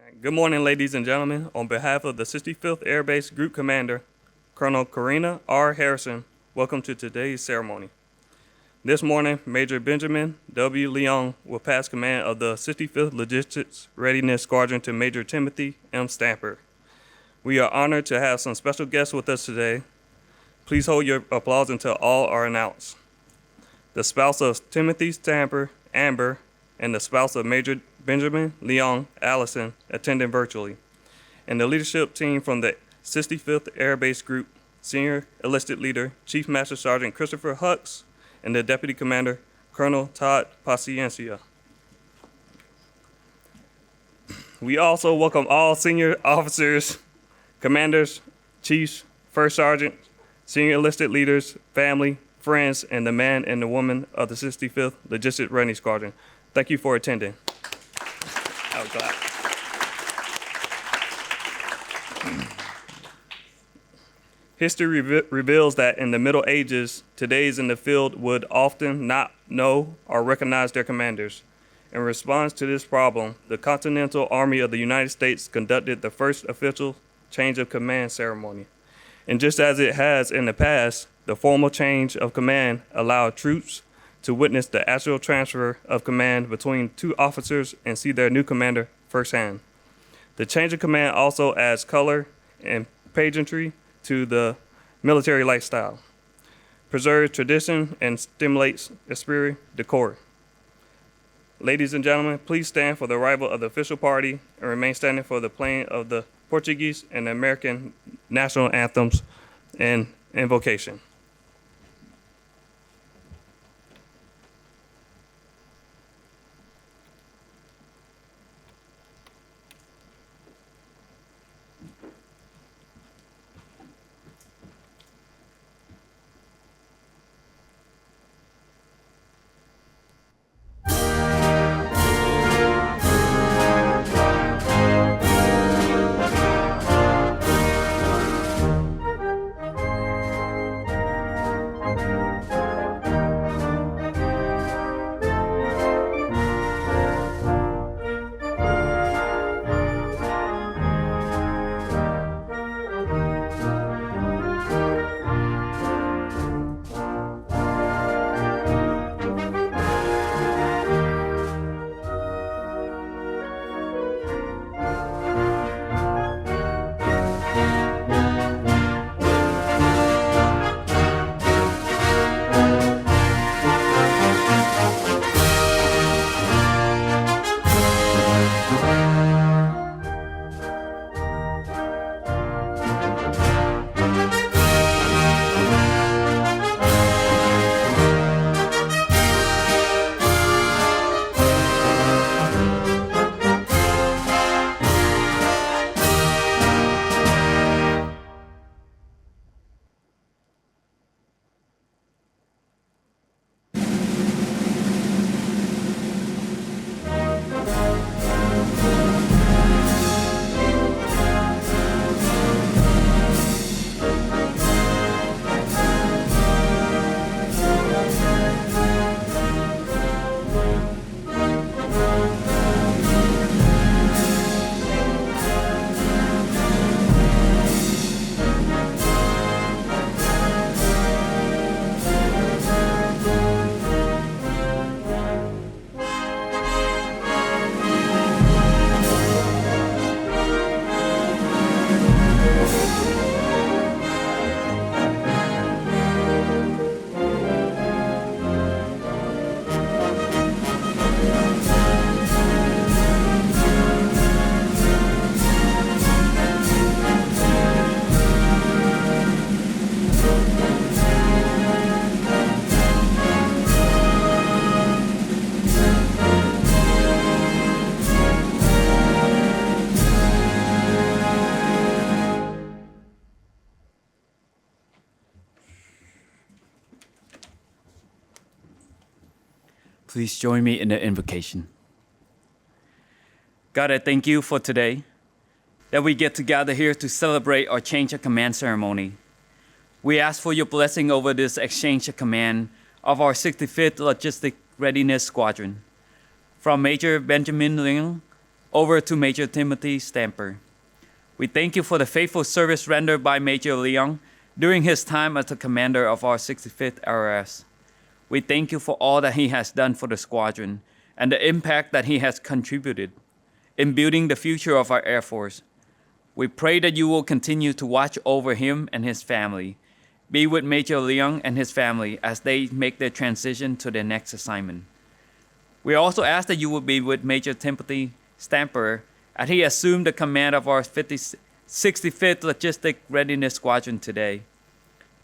Good morning, ladies and gentlemen. On behalf of the 65th Air Base Group Commander, Colonel Karina R. Harrison, welcome to today's ceremony. This morning, Major Benjamin W. Leong will pass command of the 65th Logistics Readiness Squadron to Major Timothy M. Stamper. We are honored to have some special guests with us today. Please hold your applause until all are announced. The spouse of Timothy Stamper, Amber, and the spouse of Major Benjamin Leong, Allison, attending virtually. And the leadership team from the 65th Air Base Group, Senior Enlisted Leader, Chief Master Sergeant Christopher Hucks, and the Deputy Commander, Colonel Todd Paciencia. We also welcome all senior officers, commanders, chiefs, first sergeants, senior enlisted leaders, family, friends, and the man and the woman of the 65th Logistics Readiness Squadron. Thank you for attending. I was glad. History reveals that in the Middle Ages, today's in the field would often not know or recognize their commanders. In response to this problem, the Continental Army of the United States conducted the first official change of command ceremony. And just as it has in the past, the formal change of command allowed troops to witness the actual transfer of command between two officers and see their new commander firsthand. The change of command also adds color and pageantry to the military lifestyle, preserves tradition, and stimulates esprit de corps. Ladies and gentlemen, please stand for the arrival of the official party and remain standing for the playing of the Portuguese and American national anthems and invocation. Please join me in the invocation. God, I thank you for today, that we get to gather here to celebrate our change of command ceremony. We ask for your blessing over this exchange of command of our 65th Logistic Readiness Squadron. From Major Benjamin Leong over to Major Timothy Stamper. We thank you for the faithful service rendered by Major Leong during his time as the commander of our 65th LRS. We thank you for all that he has done for the squadron and the impact that he has contributed in building the future of our Air Force. We pray that you will continue to watch over him and his family. Be with Major Leong and his family as they make their transition to their next assignment. We also ask that you will be with Major Timothy Stamper as he assumed the command of our 65th Logistic Readiness Squadron today.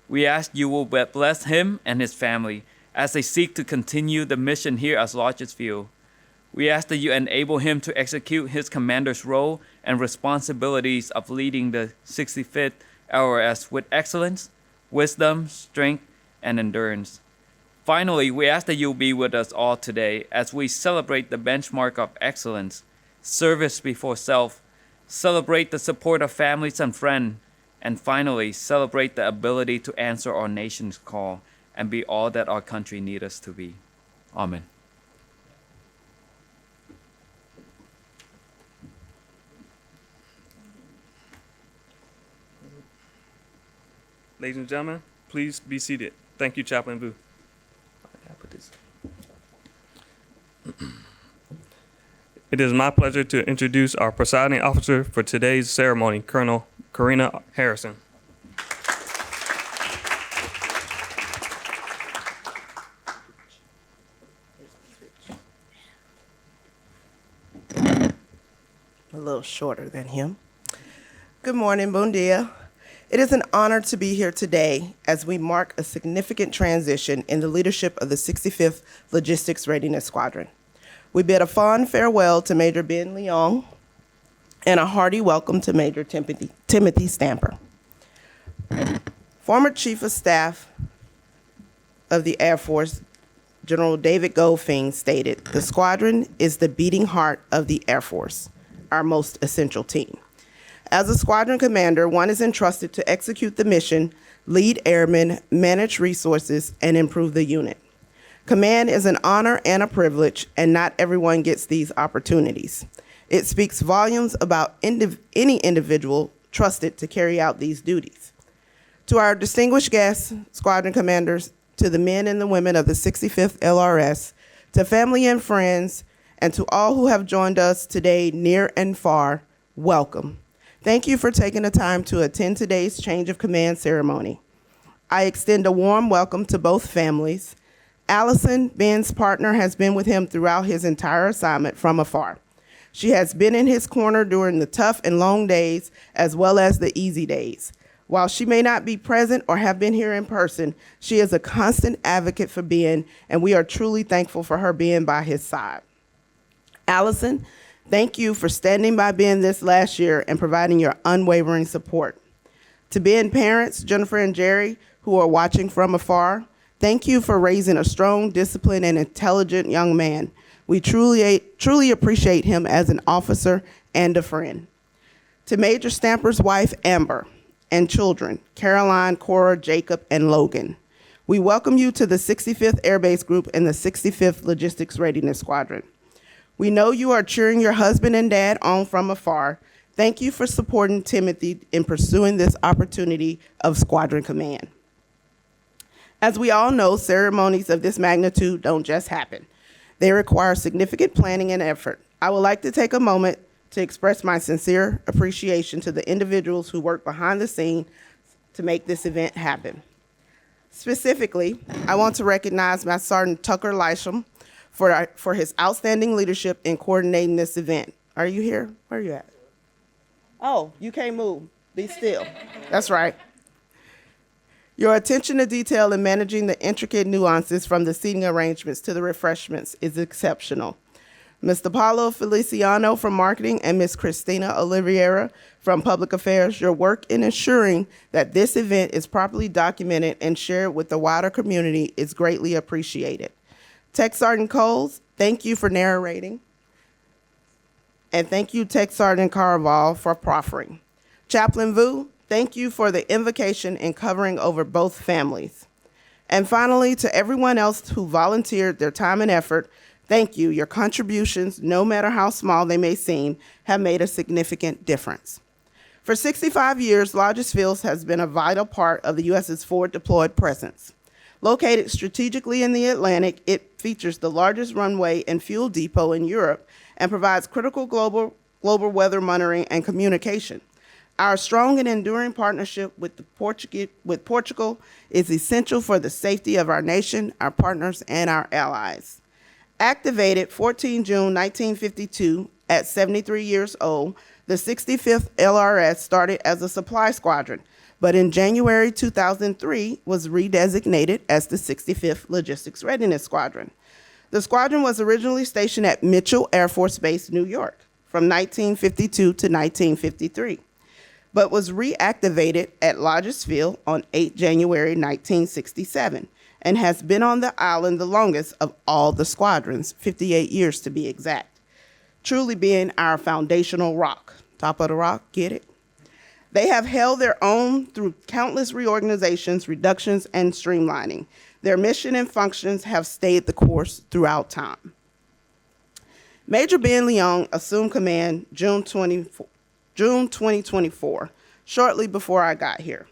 We ask you will bless him and his family as they seek to continue the mission here at Lajes Field. We ask that you enable him to execute his commander's role and responsibilities of leading the 65th LRS with excellence, wisdom, strength, and endurance. Finally, we ask that you'll be with us all today as we celebrate the benchmark of excellence, service before self, celebrate the support of families and friends, and finally, celebrate the ability to answer our nation's call and be all that our country needs us to be. Amen. Ladies and gentlemen, please be seated. Thank you, Chaplain Vu. It is my pleasure to introduce our presiding officer for today's ceremony, Colonel Karina Harrison. A little shorter than him. Good morning, bon dia. It is an honor to be here today as we mark a significant transition in the leadership of the 65th Logistics Readiness Squadron. We bid a fond farewell to Major Ben Leong and a hearty welcome to Major Timothy Stamper. Former Chief of Staff of the Air Force, General David Goldfein, stated, "The squadron is the beating heart of the Air Force, our most essential team. As a squadron commander, one is entrusted to execute the mission, lead airmen, manage resources, and improve the unit. Command is an honor and a privilege, and not everyone gets these opportunities. It speaks volumes about any individual trusted to carry out these duties. To our distinguished guests, squadron commanders, to the men and the women of the 65th LRS, to family and friends, and to all who have joined us today near and far, welcome. Thank you for taking the time to attend today's change of command ceremony. I extend a warm welcome to both families. Allison, Ben's partner, has been with him throughout his entire assignment from afar. She has been in his corner during the tough and long days as well as the easy days. While she may not be present or have been here in person, she is a constant advocate for Ben, and we are truly thankful for her being by his side. Allison, thank you for standing by Ben this last year and providing your unwavering support. To Ben parents, Jennifer and Jerry, who are watching from afar, thank you for raising a strong, disciplined, and intelligent young man. We truly appreciate him as an officer and a friend. To Major Stamper's wife, Amber, and children, Caroline, Cora, Jacob, and Logan, we welcome you to the 65th Air Base Group and the 65th Logistics Readiness Squadron. We know you are cheering your husband and dad on from afar. Thank you for supporting Timothy in pursuing this opportunity of squadron command. As we all know, ceremonies of this magnitude don't just happen. They require significant planning and effort. I would like to take a moment to express my sincere appreciation to the individuals who work behind the scene to make this event happen. Specifically, I want to recognize Master Sergeant Tucker Lisham for his outstanding leadership in coordinating this event. Are you here? Where are you at? Oh, you can't move. Be still. That's right. Your attention to detail in managing the intricate nuances from the seating arrangements to the refreshments is exceptional. Mr. Paulo Feliciano from Marketing and Ms. Christina Oliveira from Public Affairs, your work in ensuring that this event is properly documented and shared with the wider community is greatly appreciated. Tech Sergeant Coles, thank you for narrating. And thank you, Tech Sergeant Caraval, for proffering. Chaplain Vu, thank you for the invocation and covering over both families. And finally, to everyone else who volunteered their time and effort, Thank you. Your contributions, no matter how small they may seem, have made a significant difference. For 65 years, Lajes Field has been a vital part of the U.S.'s forward deployed presence. Located strategically in the Atlantic, it features the largest runway and fuel depot in Europe and provides critical global weather monitoring and communication. Our strong and enduring partnership with Portugal is essential for the safety of our nation, our partners, and our allies. Activated 14 June 1952, at 73 years old, the 65th LRS started as a supply squadron, but in January 2003 was redesignated as the 65th Logistics Readiness Squadron. The squadron was originally stationed at Mitchell Air Force Base, New York, from 1952 to 1953, but was reactivated at Lajes Field on 8 January 1967, and has been on the island the longest of all the squadrons, 58 years to be exact, truly being our foundational rock. Top of the rock, get it? They have held their own through countless reorganizations, reductions, and streamlining. Their mission and functions have stayed the course throughout time. Major Ben Leong assumed command June 2024, shortly before I got here.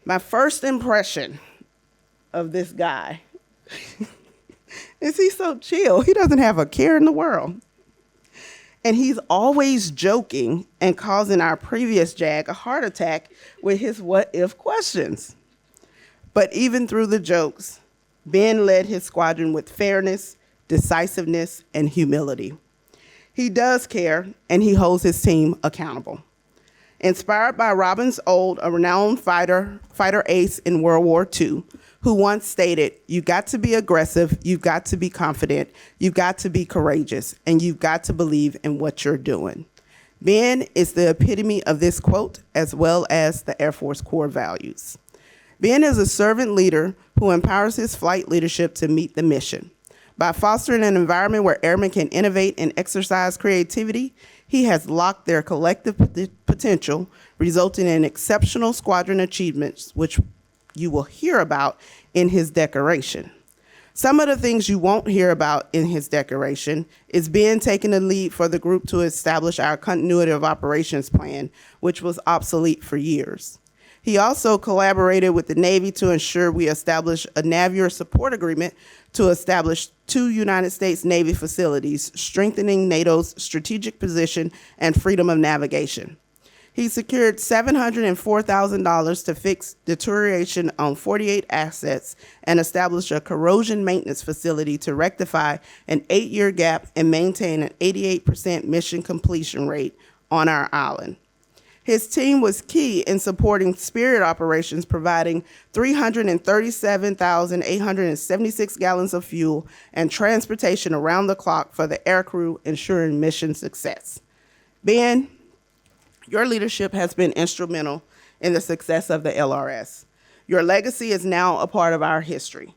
My first impression of this guy is he's so chill. He doesn't have a care in the world. And he's always joking and causing our previous JAG a heart attack with his what-if questions. But even through the jokes, Ben led his squadron with fairness, decisiveness, and humility. He does care, and he holds his team accountable. Inspired by Robin Ould, a renowned fighter ace in World War II, who once stated, "You've got to be aggressive, you've got to be confident, you've got to be courageous, and you've got to believe in what you're doing." Ben is the epitome of this quote, as well as the Air Force core values. Ben is a servant leader who empowers his flight leadership to meet the mission. By fostering an environment where airmen can innovate and exercise creativity, he has locked their collective potential, resulting in exceptional squadron achievements, which you will hear about in his decoration. Some of the things you won't hear about in his decoration is Ben taking the lead for the group to establish our continuity of operations plan, which was obsolete for years. He also collaborated with the Navy to ensure we establish a Navier support agreement to establish 2 United States Navy facilities, strengthening NATO's strategic position and freedom of navigation. He secured $704,000 to fix deterioration on 48 assets and establish a corrosion maintenance facility to rectify an 8-year gap and maintain an 88% mission completion rate on our island. His team was key in supporting Spirit operations, providing 337,876 gallons of fuel and transportation around the clock for the aircrew, ensuring mission success. Ben, your leadership has been instrumental in the success of the LRS. Your legacy is now a part of our history,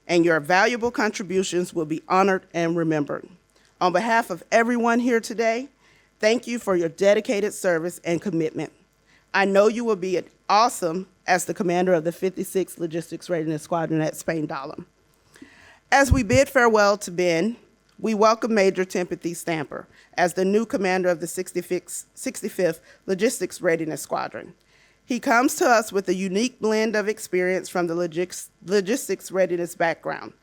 and your valuable contributions will be honored and remembered. On behalf of everyone here today, thank you for your dedicated service and commitment. I know you will be awesome as the commander of the 56th Logistics Readiness Squadron at Spain Dahlem. As we bid farewell to Ben, we welcome Major Timothy Stamper as the new commander of the 65th Logistics Readiness Squadron. He comes to us with a unique blend of experience from the logistics readiness background.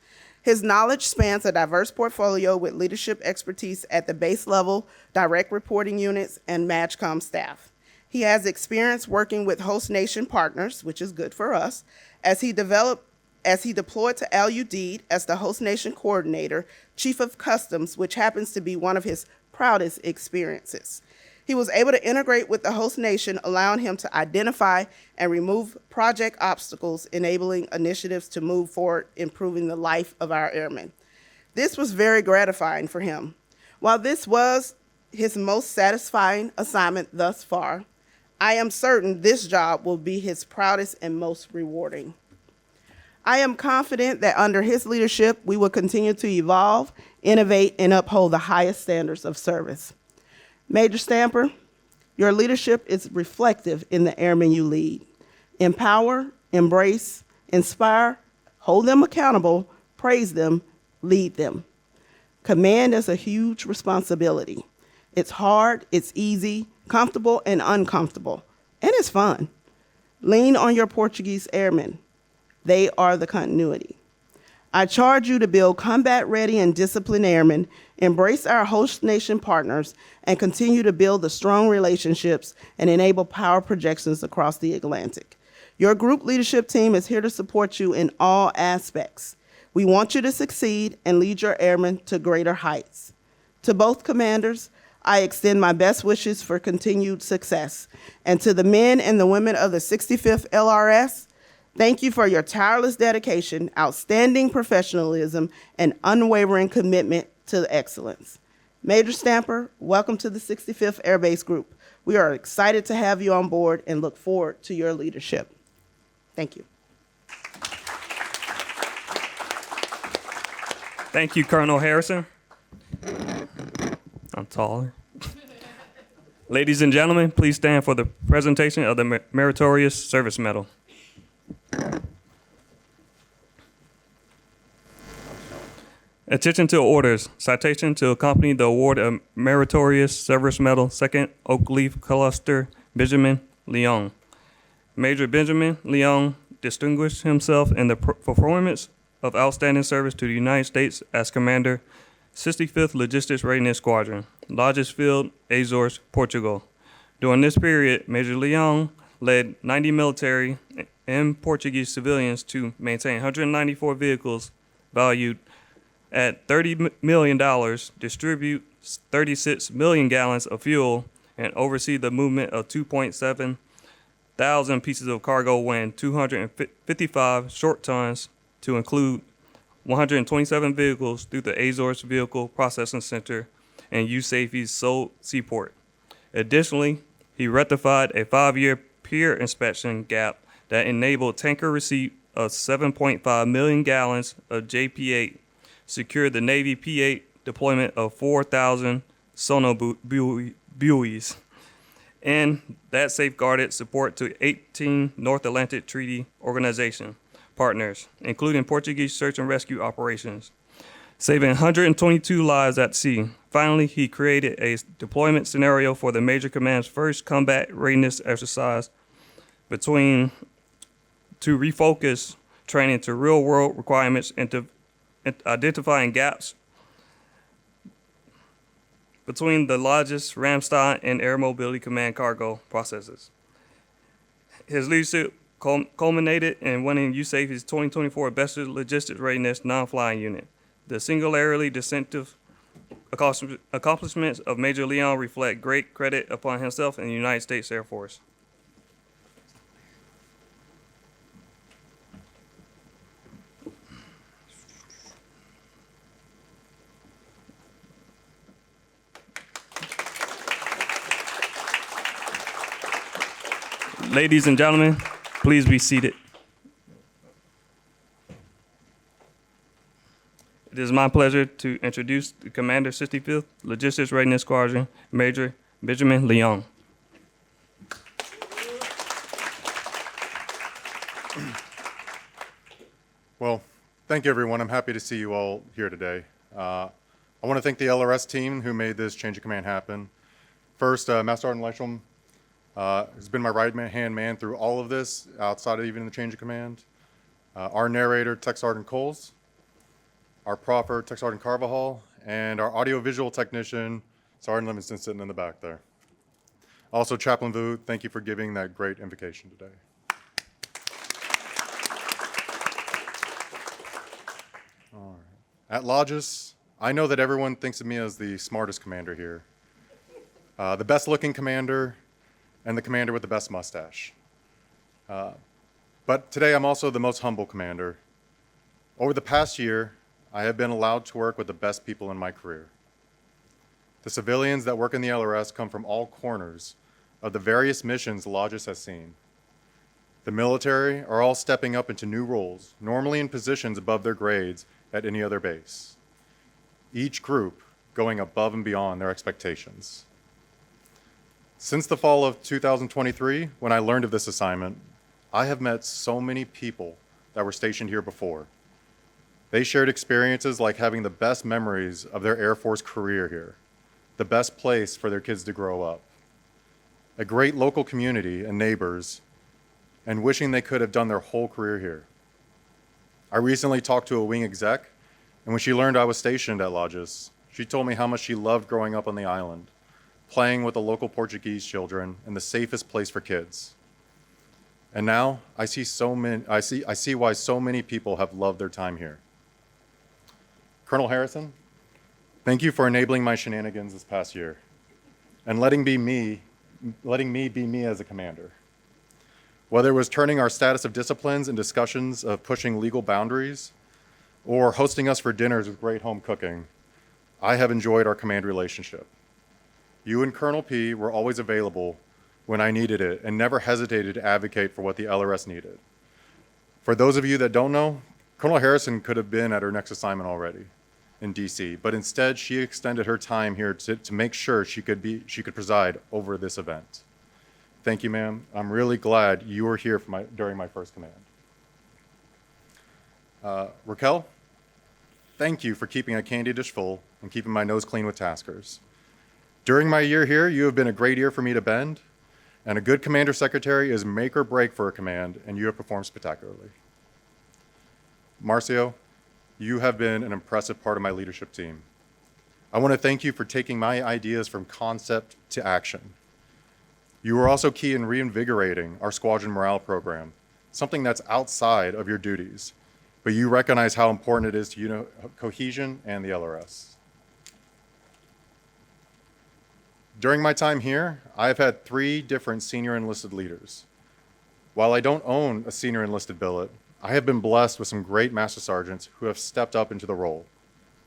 His knowledge spans a diverse portfolio with leadership expertise at the base level, direct reporting units, and MAGCOM staff. He has experience working with host nation partners, which is good for us, as he deployed to LUD as the host nation coordinator, chief of customs, which happens to be one of his proudest experiences. He was able to integrate with the host nation, allowing him to identify and remove project obstacles, enabling initiatives to move forward, improving the life of our airmen. This was very gratifying for him. While this was his most satisfying assignment thus far, I am certain this job will be his proudest and most rewarding. I am confident that under his leadership, we will continue to evolve, innovate, and uphold the highest standards of service. Major Stamper, your leadership is reflective in the airmen you lead. Empower, embrace, inspire, hold them accountable, praise them, lead them. Command is a huge responsibility. It's hard, it's easy, comfortable, and uncomfortable, and it's fun. Lean on your Portuguese airmen. They are the continuity. I charge you to build combat-ready and disciplined airmen, embrace our host nation partners, and continue to build the strong relationships and enable power projections across the Atlantic. Your group leadership team is here to support you in all aspects. We want you to succeed and lead your airmen to greater heights. To both commanders, I extend my best wishes for continued success. And to the men and the women of the 65th LRS, thank you for your tireless dedication, outstanding professionalism, and unwavering commitment to excellence. Major Stamper, welcome to the 65th Air Base Group. We are excited to have you on board and look forward to your leadership. Thank you. Thank you, Colonel Harrison. I'm taller. Ladies and gentlemen, please stand for the presentation of the Meritorious Service Medal. Attention to orders. Citation to accompany the award of Meritorious Service Medal, 2nd Oak Leaf Cluster, Benjamin Leong. Major Benjamin Leong distinguished himself in the performance of outstanding service to the United States as Commander, 65th Logistics Readiness Squadron, Lajes Field, Azores, Portugal. During this period, Major Leong led 90 military and Portuguese civilians to maintain 194 vehicles valued at $30 million, distribute 36 million gallons of fuel, and oversee the movement of 2.7 thousand pieces of cargo weighing 255 short tons, to include 127 vehicles through the Azores Vehicle Processing Center and USAFE's Seoul Seaport. Additionally, he rectified a 5-year pier inspection gap that enabled tanker receipt of 7.5 million gallons of JP8, secured the Navy P8 deployment of 4,000 sonobuoys, and that safeguarded support to 18 North Atlantic Treaty Organization partners, including Portuguese search and rescue operations, saving 122 lives at sea. Finally, he created a deployment scenario for the Major Command's first combat readiness exercise to refocus training to real-world requirements and to identifying gaps between the Lajes, Ramstein, and Air Mobility Command cargo processes. His leadership culminated in winning USAFE's 2024 Best Logistics Readiness Non-Flying Unit. The singularly distinctive accomplishments of Major Leong reflect great credit upon himself and the United States Air Force. Ladies and gentlemen, please be seated. It is my pleasure to introduce the Commander 65th Logistics Readiness Squadron, Major Benjamin Leong. Well, thank you, everyone. I'm happy to see you all here today. I want to thank the LRS team who made this change of command happen. First, Master Sergeant Leisham has been my right-hand man through all of this, outside of even the change of command. Our narrator, Tech Sergeant Coles, our proffer, Tech Sergeant Carvajal, and our audio-visual technician, Sergeant Livingston, sitting in the back there. Also, Chaplain Vu, thank you for giving that great invocation today. All right. At Lajes, I know that everyone thinks of me as the smartest commander here, the best-looking commander, and the commander with the best mustache. But today, I'm also the most humble commander. Over the past year, I have been allowed to work with the best people in my career. The civilians that work in the LRS come from all corners of the various missions Lajes has seen. The military are all stepping up into new roles, normally in positions above their grades at any other base. Each group going above and beyond their expectations. Since the fall of 2023, when I learned of this assignment, I have met so many people that were stationed here before. They shared experiences like having the best memories of their Air Force career here, the best place for their kids to grow up, a great local community and neighbors, and wishing they could have done their whole career here. I recently talked to a wing exec, and when she learned I was stationed at Lajes, she told me how much she loved growing up on the island, playing with the local Portuguese children and the safest place for kids. And now I see why so many people have loved their time here. Colonel Harrison, thank you for enabling my shenanigans this past year and letting me be me as a commander. Whether it was turning our status of disciplines and discussions of pushing legal boundaries or hosting us for dinners with great home cooking, I have enjoyed our command relationship. You and Colonel P were always available when I needed it and never hesitated to advocate for what the LRS needed. For those of you that don't know, Colonel Harrison could have been at her next assignment already in DC, but instead she extended her time here to make sure she could preside over this event. Thank you, ma'am. I'm really glad you were here during my first command. Raquel, thank you for keeping a candy dish full and keeping my nose clean with taskers. During my year here, you have been a great ear for me to bend, and a good commander secretary is make or break for a command, and you have performed spectacularly. Marcio, you have been an impressive part of my leadership team. I want to thank you for taking my ideas from concept to action. You were also key in reinvigorating our squadron morale program, something that's outside of your duties, but you recognize how important it is to cohesion and the LRS. During my time here, I have had 3 different senior enlisted leaders. While I don't own a senior enlisted billet, I have been blessed with some great master sergeants who have stepped up into the role: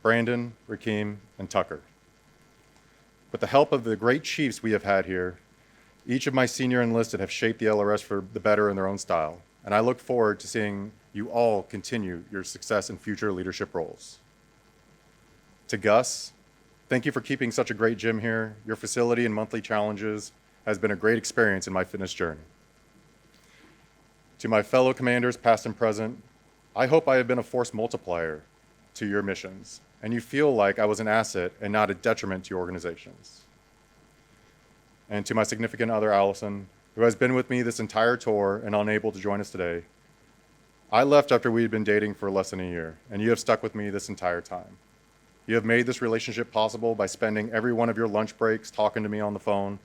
Brandon, Rakeem, and Tucker. With the help of the great chiefs we have had here, each of my senior enlisted have shaped the LRS for the better in their own style, and I look forward to seeing you all continue your success in future leadership roles. To Gus, thank you for keeping such a great gym here. Your facility and monthly challenges has been a great experience in my fitness journey. To my fellow commanders, past and present, I hope I have been a force multiplier to your missions, and you feel like I was an asset and not a detriment to your organizations. And to my significant other, Allison, who has been with me this entire tour and unable to join us today, I left after we had been dating for less than a year, and you have stuck with me this entire time. You have made this relationship possible by spending every one of your lunch breaks talking to me on the phone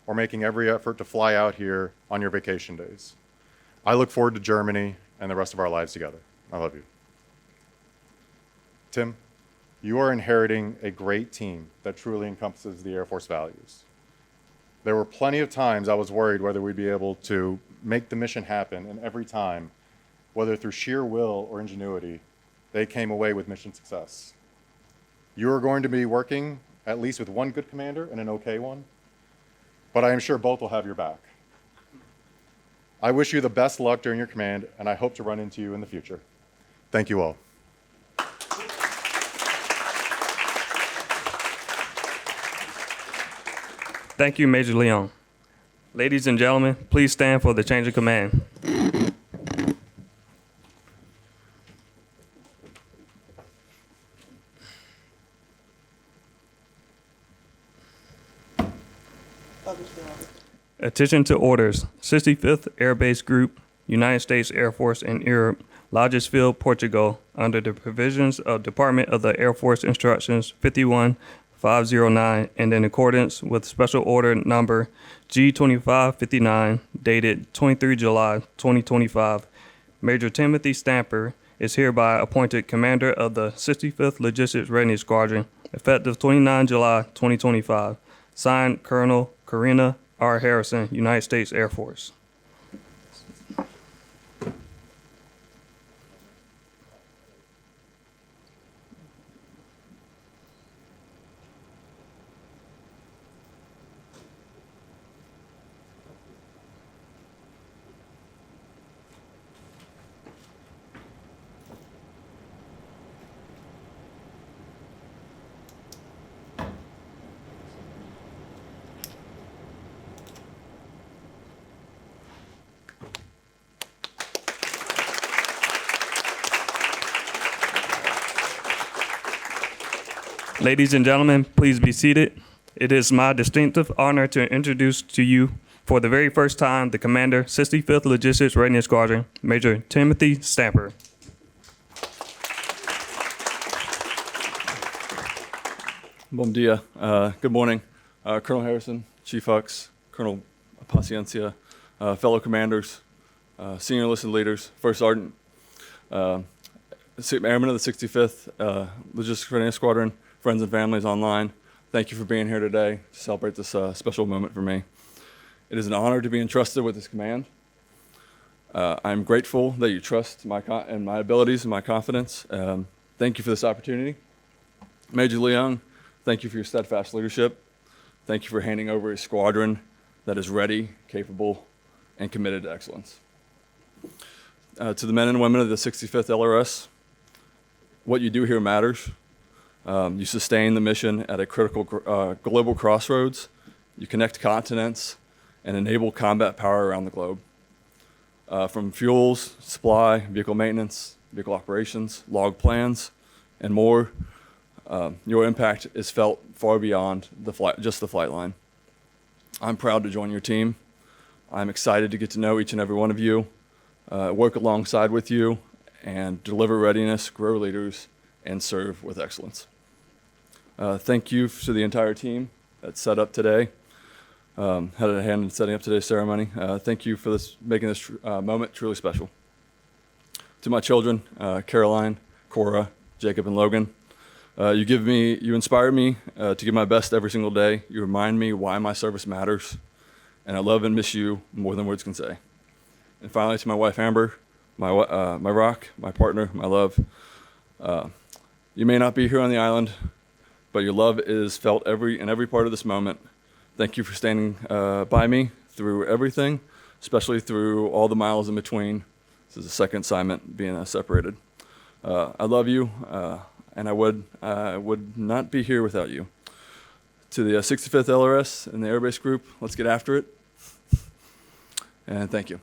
or making every effort to fly out here on your vacation days. I look forward to Germany and the rest of our lives together. I love you. Tim, you are inheriting a great team that truly encompasses the Air Force values. There were plenty of times I was worried whether we'd be able to make the mission happen, and every time, whether through sheer will or ingenuity, they came away with mission success. You are going to be working at least with one good commander and an okay one, but I am sure both will have your back. I wish you the best luck during your command, and I hope to run into you in the future. Thank you all. Thank you, Major Leon. Ladies and gentlemen, please stand for the change of command. Attention to orders. 65th Air Base Group, United States Air Force in Europe, Lajesville, Portugal, under the provisions of Department of the Air Force Instructions 51509 and in accordance with Special Order Number G2559, dated 23 July 2025, Major Timothy Stamper is hereby appointed Commander of the 65th Logistics Readiness Squadron, effective 29 July 2025. Signed, Colonel Karina R. Harrison, United States Air Force. Ladies and gentlemen, please be seated. It is my distinctive honor to introduce to you for the very first time the Commander, 65th Logistics Readiness Squadron, Major Timothy Stamper. Bom dia. Good morning. Colonel Harrison, Chief Hux, Colonel Paciencia, fellow commanders, senior enlisted leaders, First Sergeant, Airmen of the 65th Logistics Readiness Squadron, friends and families online. Thank you for being here today to celebrate this special moment for me. It is an honor to be entrusted with this command. I'm grateful that you trust my abilities and my confidence. Thank you for this opportunity. Major Leung, thank you for your steadfast leadership. Thank you for handing over a squadron that is ready, capable, and committed to excellence. To the men and women of the 65th LRS, what you do here matters. You sustain the mission at a critical global crossroads. You connect continents and enable combat power around the globe. From fuels, supply, vehicle maintenance, vehicle operations, log plans, and more, your impact is felt far beyond just the flight line. I'm proud to join your team. I'm excited to get to know each and every one of you, work alongside with you, and deliver readiness, grow leaders, and serve with excellence. Thank you to the entire team that set up today, had a hand in setting up today's ceremony. Thank you for making this moment truly special. To my children, Caroline, Cora, Jacob, and Logan, you inspire me to give my best every single day. You remind me why my service matters, and I love and miss you more than words can say. And finally, to my wife, Amber, my rock, my partner, my love, you may not be here on the island, but your love is felt in every part of this moment. Thank you for standing by me through everything, especially through all the miles in between. This is the second assignment being separated. I love you, and I would not be here without you. To the 65th LRS and the Air Base Group, let's get after it. And thank you.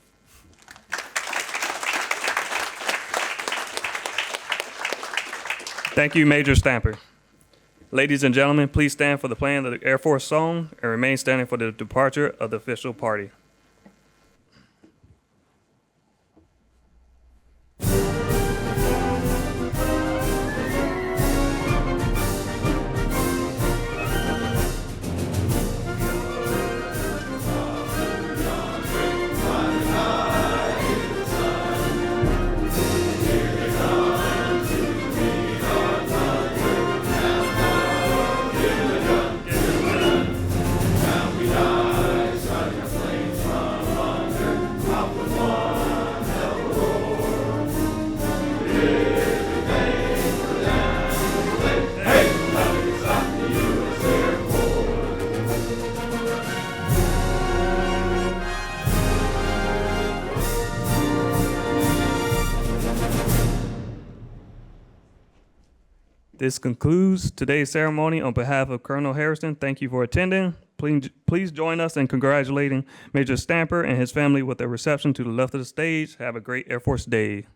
Thank you, Major Stamper. Ladies and gentlemen, please stand for the playing of the Air Force song and remain standing for the departure of the official party. This concludes today's ceremony. On behalf of Colonel Harrison, thank you for attending. Please join us in congratulating Major Stamper and his family with a reception to the left of the stage. Have a great Air Force Day.